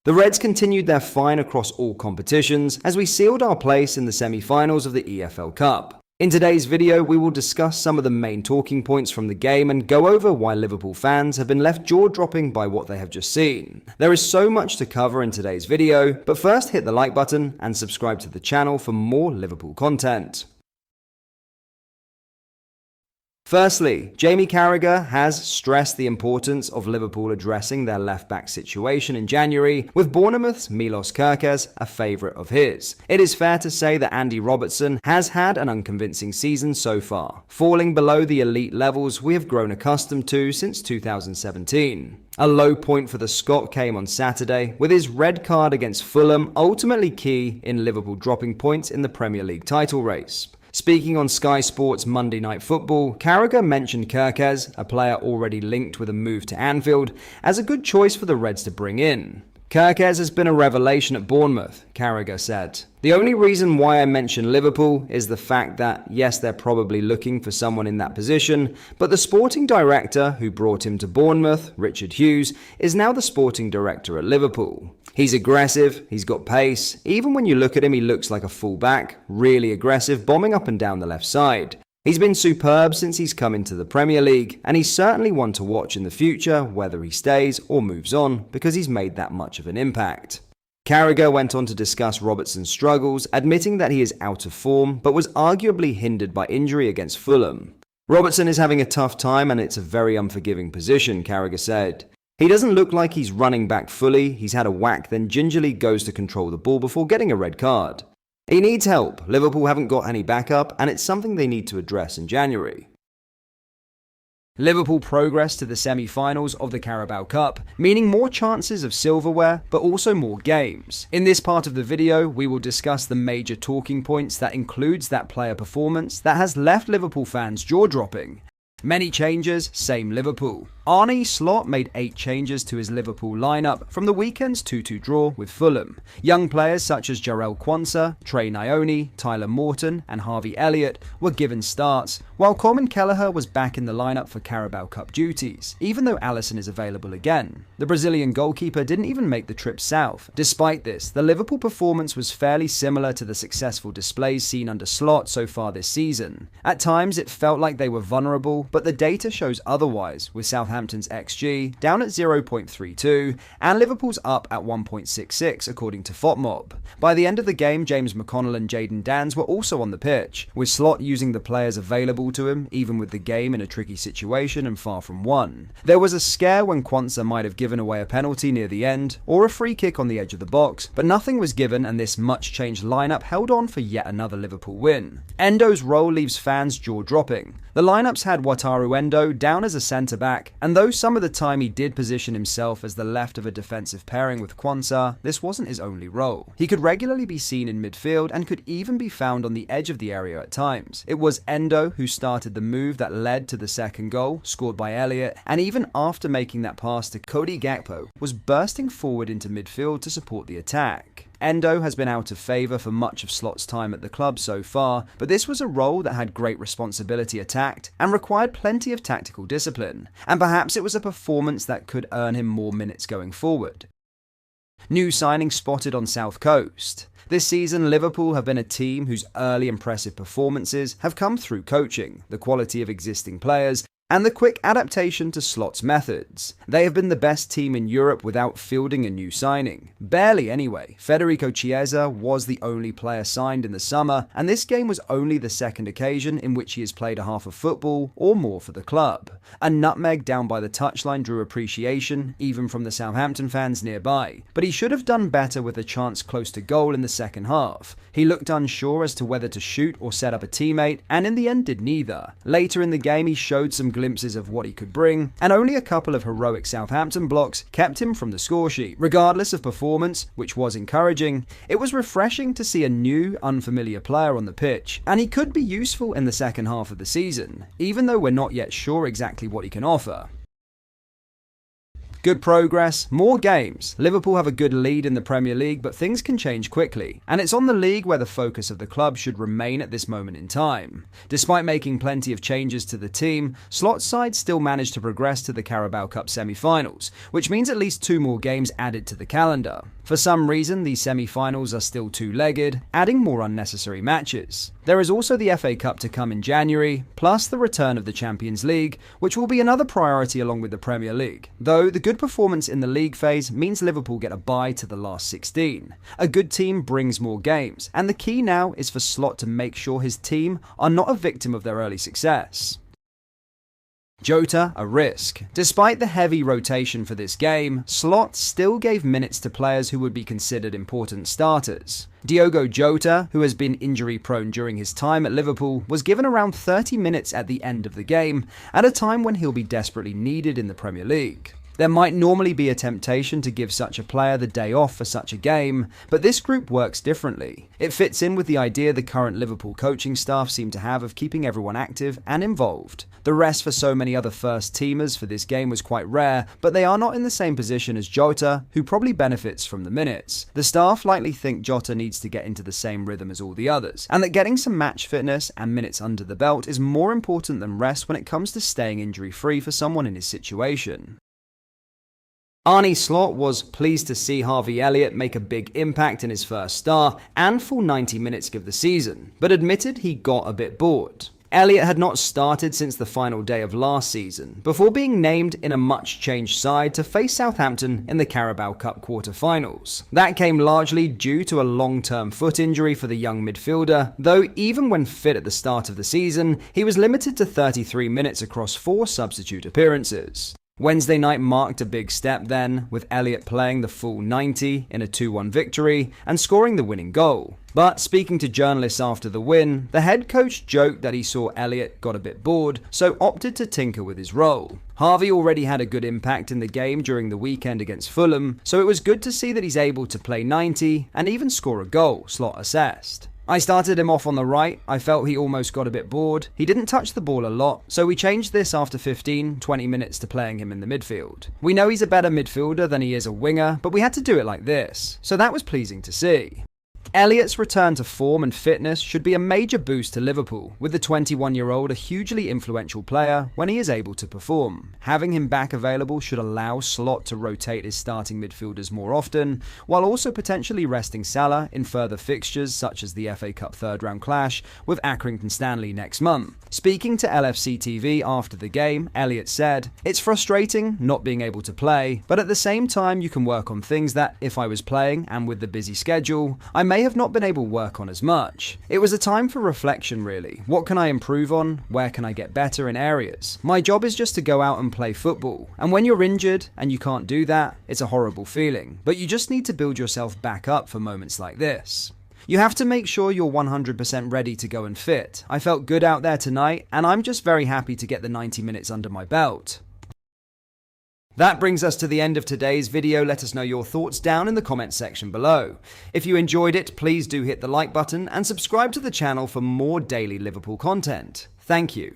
The Reds continued their fine across all competitions as we sealed our place in the semi-finals of the EFL Cup. In today's video, we will discuss some of the main talking points from the game and go over why Liverpool fans have been left jaw-dropping by what they have just seen. There is so much to cover in today's video, but first hit the like button and subscribe to the channel for more Liverpool content. Firstly, Jamie Carragher has stressed the importance of Liverpool addressing their left-back situation in January, with Bournemouth's Milos Kerkez a favourite of his. It is fair to say that Andy Robertson has had an unconvincing season so far, falling below the elite levels we have grown accustomed to since 2017. A low point for the Scot came on Saturday, with his red card against Fulham ultimately key in Liverpool dropping points in the Premier League title race. Speaking on Sky Sports Monday Night Football, Carragher mentioned Kerkez, a player already linked with a move to Anfield, as a good choice for the Reds to bring in. Kerkez has been a revelation at Bournemouth, Carragher said. The only reason why I mention Liverpool is the fact that, yes, they're probably looking for someone in that position, but the sporting director who brought him to Bournemouth, Richard Hughes, is now the sporting director at Liverpool. He's aggressive, he's got pace, even when you look at him he looks like a full-back, really aggressive, bombing up and down the left side. He's been superb since he's come into the Premier League, and he's certainly one to watch in the future, whether he stays or moves on, because he's made that much of an impact. Carragher went on to discuss Robertson's struggles, admitting that he is out of form, but was arguably hindered by injury against Fulham. Robertson is having a tough time and it's a very unforgiving position, Carragher said. He doesn't look like he's running back fully, he's had a whack then gingerly goes to control the ball before getting a red card. He needs help, Liverpool haven't got any backup and it's something they need to address in January. Liverpool progressed to the semi-finals of the Carabao Cup, meaning more chances of silverware, but also more games. In this part of the video, we will discuss the major talking points that includes that player performance that has left Liverpool fans jaw-dropping. Many changes, same Liverpool. Arne Slot made 8 changes to his Liverpool lineup from the weekend's 2-2 draw with Fulham. Young players such as Jarell Quansah, Trey Nyoni, Tyler Morton and Harvey Elliot were given starts, while Coleman Kelleher was back in the lineup for Carabao Cup duties, even though Alisson is available again. The Brazilian goalkeeper didn't even make the trip south. Despite this, the Liverpool performance was fairly similar to the successful displays seen under Slot so far this season. At times it felt like they were vulnerable, but the data shows otherwise, with Southampton's XG down at 0.32 and Liverpool's up at 1.66 according to FOTMob. By the end of the game, James McConnell and Jayden Danns were also on the pitch, with Slot using the players available to him, even with the game in a tricky situation and far from won. There was a scare when Quansah might have given away a penalty near the end, or a free kick on the edge of the box, but nothing was given and this much changed lineup held on for yet another Liverpool win. Endo's role leaves fans jaw-dropping. The lineups had Jotaro Endo down as a centre-back, and though some of the time he did position himself as the left of a defensive pairing with Quansah, this wasn't his only role. He could regularly be seen in midfield and could even be found on the edge of the area at times. It was Endo who started the move that led to the second goal, scored by Elliot, and even after making that pass to Cody Gakpo, was bursting forward into midfield to support the attack. Endo has been out of favour for much of Slot's time at the club so far, but this was a role that had great responsibility attacked and required plenty of tactical discipline, and perhaps it was a performance that could earn him more minutes going forward. New signing spotted on South Coast. This season, Liverpool have been a team whose early impressive performances have come through coaching, the quality of existing players, and the quick adaptation to Slot's methods. They have been the best team in Europe without fielding a new signing. Barely anyway. Federico Chiesa was the only player signed in the summer, and this game was only the second occasion in which he has played a half of football or more for the club. A nutmeg down by the touchline drew appreciation, even from the Southampton fans nearby, but he should have done better with a chance close to goal in the second half. He looked unsure as to whether to shoot or set up a teammate, and in the end did neither. Later in the game he showed some glimpses of what he could bring, and only a couple of heroic Southampton blocks kept him from the scoresheet. Regardless of performance, which was encouraging, it was refreshing to see a new, unfamiliar player on the pitch, and he could be useful in the second half of the season, even though we're not yet sure exactly what he can offer. Good progress, more games. Liverpool have a good lead in the Premier League, but things can change quickly, and it's on the league where the focus of the club should remain at this moment in time. Despite making plenty of changes to the team, Slot's side still managed to progress to the Carabao Cup semi-finals, which means at least 2 more games added to the calendar. For some reason, these semi-finals are still two-legged, adding more unnecessary matches. There is also the FA Cup to come in January, plus the return of the Champions League, which will be another priority along with the Premier League. Though the good performance in the league phase means Liverpool get a bye to the last 16. A good team brings more games, and the key now is for Slot to make sure his team are not a victim of their early success. Jotaro A Risk. Despite the heavy rotation for this game, Slot still gave minutes to players who would be considered important starters. Diogo Jota, who has been injury-prone during his time at Liverpool, was given around 30 minutes at the end of the game, at a time when he'll be desperately needed in the Premier League. There might normally be a temptation to give such a player the day off for such a game, but this group works differently. It fits in with the idea the current Liverpool coaching staff seem to have of keeping everyone active and involved. The rest for so many other first-teamers for this game was quite rare, but they are not in the same position as Jota, who probably benefits from the minutes. The staff likely think Jota needs to get into the same rhythm as all the others, and that getting some match fitness and minutes under the belt is more important than rest when it comes to staying injury-free for someone in his situation. Arne Slot was pleased to see Harvey Elliot make a big impact in his first start and full 90 minutes of the season, but admitted he got a bit bored. Elliot had not started since the final day of last season, before being named in a much-changed side to face Southampton in the Carabao Cup quarter-finals. That came largely due to a long-term foot injury for the young midfielder, though even when fit at the start of the season, he was limited to 33 minutes across 4 substitute appearances. Wednesday night marked a big step then, with Elliot playing the full 90 in a 2-1 victory and scoring the winning goal. But speaking to journalists after the win, the head coach joked that he saw Elliot got a bit bored, so opted to tinker with his role. Harvey already had a good impact in the game during the weekend against Fulham, so it was good to see that he's able to play 90 and even score a goal, Slot assessed. I started him off on the right. I felt he almost got a bit bored. He didn't touch the ball a lot, so we changed this after 15-20 minutes to playing him in the midfield. We know he's a better midfielder than he is a winger, but we had to do it like this, so that was pleasing to see. Elliot's return to form and fitness should be a major boost to Liverpool, with the 21-year-old a hugely influential player when he is able to perform. Having him back available should allow Slot to rotate his starting midfielders more often, while also potentially resting Salah in further fixtures such as the FA Cup third-round clash with Accrington Stanley next month. Speaking to LFC TV after the game, Elliot said, "It's frustrating not being able to play, but at the same time you can work on things that, if I was playing and with the busy schedule, I may have not been able to work on as much. It was a time for reflection really. What can I improve on? Where can I get better in areas? My job is just to go out and play football. And when you're injured and you can't do that, it's a horrible feeling. But you just need to build yourself back up for moments like this. You have to make sure you're 100% ready to go and fit. I felt good out there tonight, and I'm just very happy to get the 90 minutes under my belt." That brings us to the end of today's video. Let us know your thoughts down in the comments section below. If you enjoyed it, please do hit the like button and subscribe to the channel for more daily Liverpool content. Thank you.